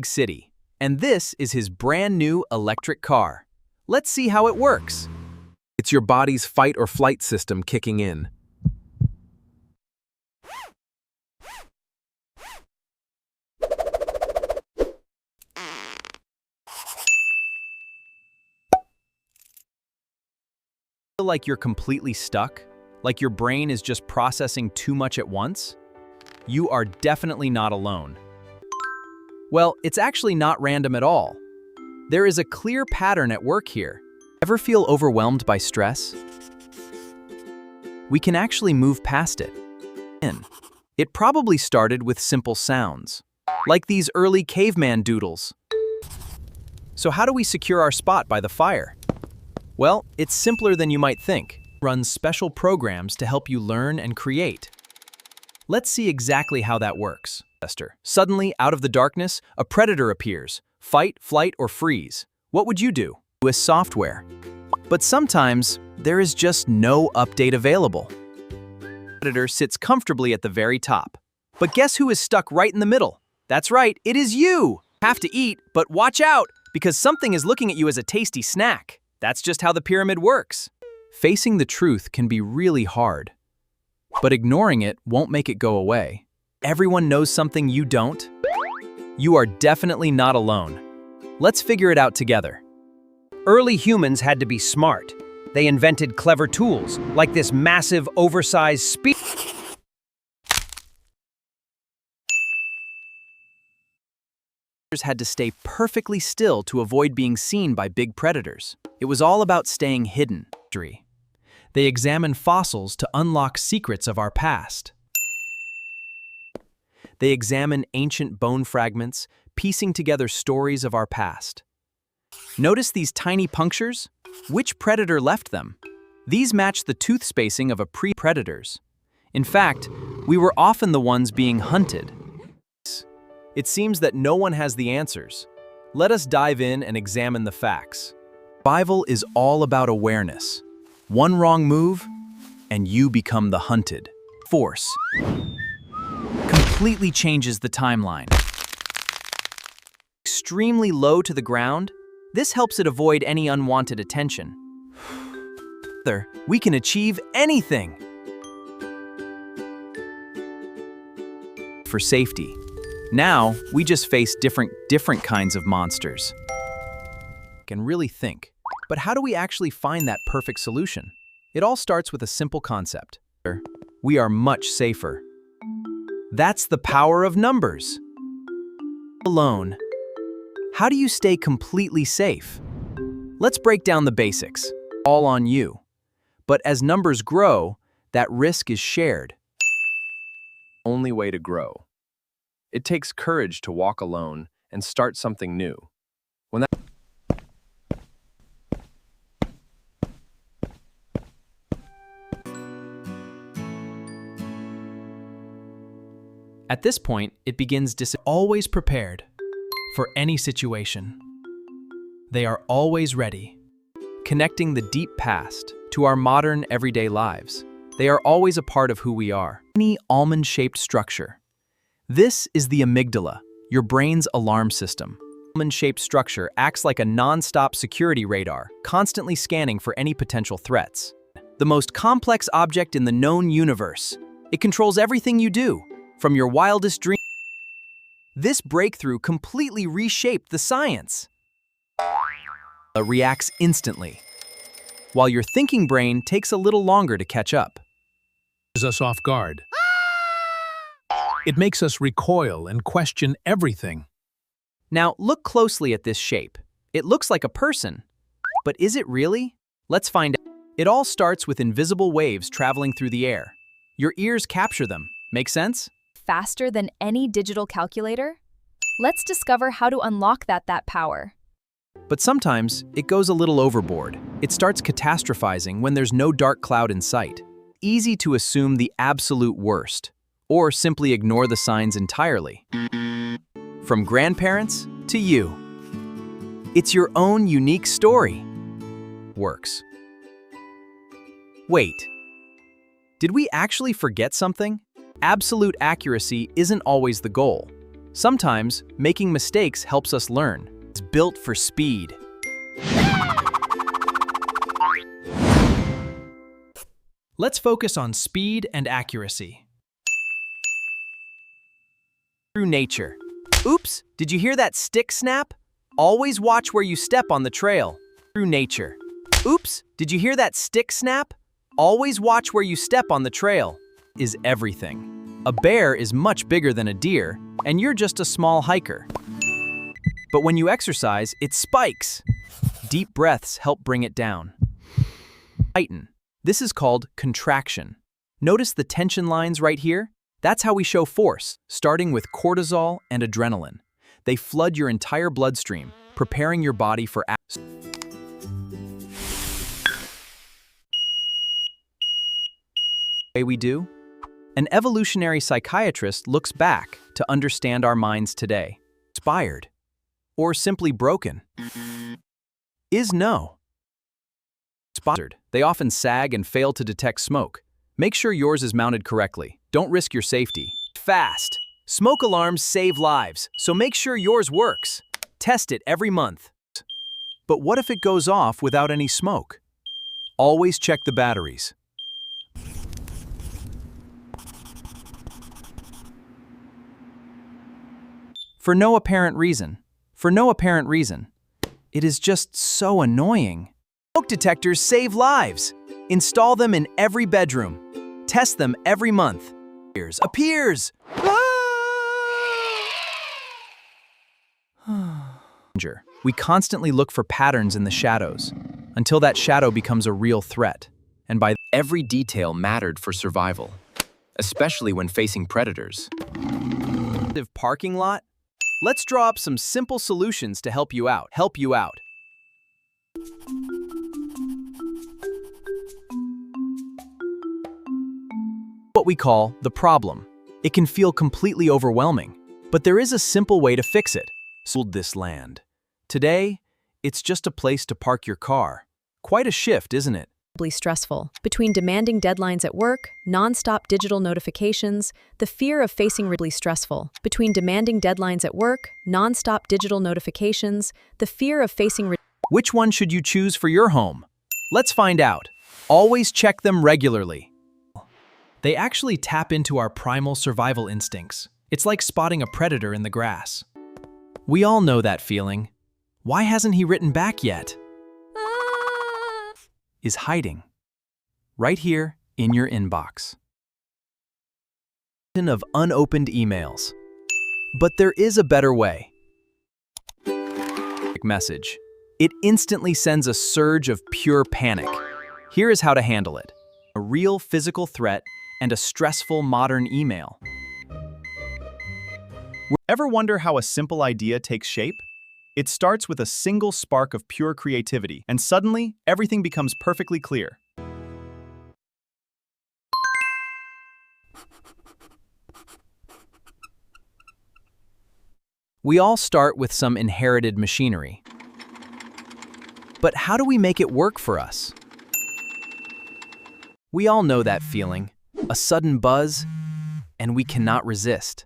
city, and this is his brand new electric car. Let's see how it works. It's your body's fight or flight system kicking in. Feel like you're completely stuck? Like your brain is just processing too much at once? You are definitely not alone. Well, it's actually not random at all. There is a clear pattern at work here. Ever feel overwhelmed by stress? We can actually move past it. It probably started with simple sounds, like these early caveman doodles. So how do we secure our spot by the fire? Well, it's simpler than you might think. It runs special programs to help you learn and create. Let's see exactly how that works. Suddenly, out of the darkness, a predator appears. Fight, flight, or freeze. What would you do? With software. But sometimes, there is just no update available. The predator sits comfortably at the very top. But guess who is stuck right in the middle? That's right, it is you! Have to eat, but watch out, because something is looking at you as a tasty snack. That's just how the pyramid works. Facing the truth can be really hard. But ignoring it won't make it go away. Everyone knows something you don't. You are definitely not alone. Let's figure it out together. Early humans had to be smart. They invented clever tools, like this massive, oversized spear. Had to stay perfectly still to avoid being seen by big predators. It was all about staying hidden. They examined fossils to unlock secrets of our past. They examine ancient bone fragments, piecing together stories of our past. Notice these tiny punctures? Which predator left them? These match the tooth spacing of pre-predators. In fact, we were often the ones being hunted. It seems that no one has the answers. Let us dive in and examine the facts. Survival is all about awareness. One wrong move, and you become the hunted. Force completely changes the timeline. Extremely low to the ground, this helps it avoid any unwanted attention. We can achieve anything. For safety. Now, we just face different kinds of monsters. Can really think. But how do we actually find that perfect solution? It all starts with a simple concept. We are much safer. That's the power of numbers. Alone. How do you stay completely safe? Let's break down the basics. All on you. But as numbers grow, that risk is shared. Only way to grow. It takes courage to walk alone and start something new. When that At this point, it begins always prepared for any situation. They are always ready, connecting the deep past to our modern everyday lives. They are always a part of who we are. Any almond-shaped structure. This is the amygdala, your brain's alarm system. Almond-shaped structure acts like a non-stop security radar, constantly scanning for any potential threats. The most complex object in the known universe. It controls everything you do, from your wildest dreams. This breakthrough completely reshaped the science. It reacts instantly, while your thinking brain takes a little longer to catch up. Us off guard. It makes us recoil and question everything. Now, look closely at this shape. It looks like a person. But is it really? Let's find out. It all starts with invisible waves traveling through the air. Your ears capture them. Make sense? Faster than any digital calculator? Let's discover how to unlock that power. But sometimes, it goes a little overboard. It starts catastrophizing when there's no dark cloud in sight. Easy to assume the absolute worst, or simply ignore the signs entirely. From grandparents to you. It's your own unique story. Works. Wait. Did we actually forget something? Absolute accuracy isn't always the goal. Sometimes, making mistakes helps us learn. It's built for speed. Let's focus on speed and accuracy. Through nature. Oops, did you hear that stick snap? Always watch where you step on the trail. Through nature. Oops, did you hear that stick snap? Always watch where you step on the trail. Is everything. A bear is much bigger than a deer, and you're just a small hiker. But when you exercise, it spikes. Deep breaths help bring it down. Tighten. This is called contraction. Notice the tension lines right here? That's how we show force, starting with cortisol and adrenaline. They flood your entire bloodstream, preparing your body for action. Way we do? An evolutionary psychiatrist looks back to understand our minds today. Inspired. Or simply broken. Is no. Sponsored. They often sag and fail to detect smoke. Make sure yours is mounted correctly. Don't risk your safety. Fast. Smoke alarms save lives, so make sure yours works. Test it every month. But what if it goes off without any smoke? Always check the batteries. For no apparent reason. For no apparent reason. It is just so annoying. Smoke detectors save lives. Install them in every bedroom. Test them every month. Appears! We constantly look for patterns in the shadows, until that shadow becomes a real threat. And by Every detail mattered for survival, especially when facing predators. the parking lot, let's draw up some simple solutions to help you out. What we call the problem. It can feel completely overwhelming, but there is a simple way to fix it. Sold this land. Today, it's just a place to park your car. Quite a shift, isn't it? Stressful. Between demanding deadlines at work, non-stop digital notifications, the fear of facing really stressful. Between demanding deadlines at work, non-stop digital notifications, the fear of facing Which one should you choose for your home? Let's find out. Always check them regularly. They actually tap into our primal survival instincts. It's like spotting a predator in the grass. We all know that feeling. Why hasn't he written back yet? Is hiding. Right here in your inbox. Of unopened emails. But there is a better way. Message. It instantly sends a surge of pure panic. Here is how to handle it. A real physical threat and a stressful modern email. Ever wonder how a simple idea takes shape? It starts with a single spark of pure creativity, and suddenly, everything becomes perfectly clear. We all start with some inherited machinery. But how do we make it work for us? We all know that feeling, a sudden buzz, and we cannot resist.